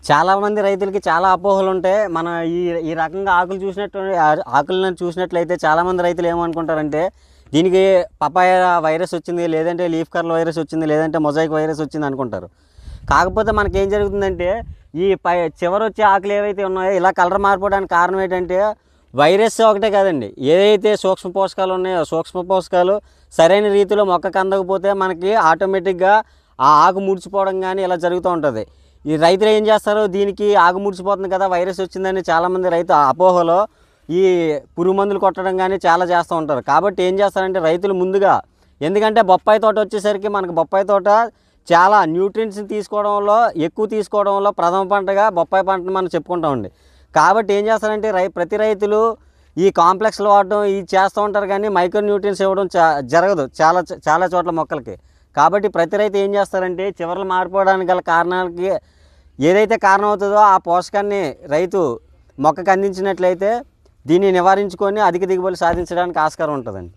చాలామంది రైతులకి చాలా అపోహలు ఉంటాయి. మనం ఈ ఈ రకంగా ఆకులను చూసినట్లయితే చాలామంది రైతులు ఏమనుకుంటారంటే దీనికి పపాయ వైరస్ వచ్చింది, లేదంటే లీఫ్ కర్ల్ వైరస్ వచ్చింది, లేదంటే మొజాయిక్ వైరస్ వచ్చింది అనుకుంటారు. కాకపోతే మనకేం జరుగుతుందంటే ఈ చివరి వచ్చే ఆకులు ఏవైతే ఉన్నాయో ఇలా కలర్ మారిపోవడానికి కారణం ఏంటంటే వైరస్ ఒకటే కాదండి, ఏదైతే సూక్ష్మ పోషకాలు ఉన్నాయో సూక్ష్మ పోషకాలు సరైన రీతిలో మొక్కకు అందకపోతే మనకి ఆటోమేటిక్గా ఆ ఆకు ముడిచిపోవడం కానీ ఇలా జరుగుతూ ఉంటుంది. ఈ రైతులు ఏం చేస్తారు, దీనికి ఆకు ముడిచిపోతుంది కదా వైరస్ వచ్చిందని చాలామంది రైతు అపోహలో ఈ పురుగు మందులు కొట్టడం కానీ చాలా చేస్తూ ఉంటారు. కాబట్టి ఏం చేస్తారంటే రైతులు ముందుగా, ఎందుకంటే బొప్పాయి తోట వచ్చేసరికి మనకు బొప్పాయి తోట చాలా న్యూట్రియంట్స్ని ఎక్కువ తీసుకోవడంలో ప్రథమ పంటగా బొప్పాయి పంటను మనం చెప్పుకుంటామండి. కాబట్టి ఏం చేస్తారంటే ప్రతి రైతులు ఈ కాంప్లెక్స్లు వాడడం ఇది చేస్తూ ఉంటారు, కానీ మైక్రో న్యూట్రియంట్స్ ఇవ్వడం జరగదు చాలా చోట్ల మొక్కలకి. కాబట్టి ప్రతి రైతు ఏం చేస్తారంటే చివర్లు మారిపోవడానికి గల కారణాలకి ఏదైతే కారణం అవుతుందో ఆ పోషకాన్ని రైతు మొక్కకు అందించినట్లయితే దీన్ని నివారించుకొని అధిక దిగుబడులు సాధించడానికి ఆస్కారం ఉంటుందండి.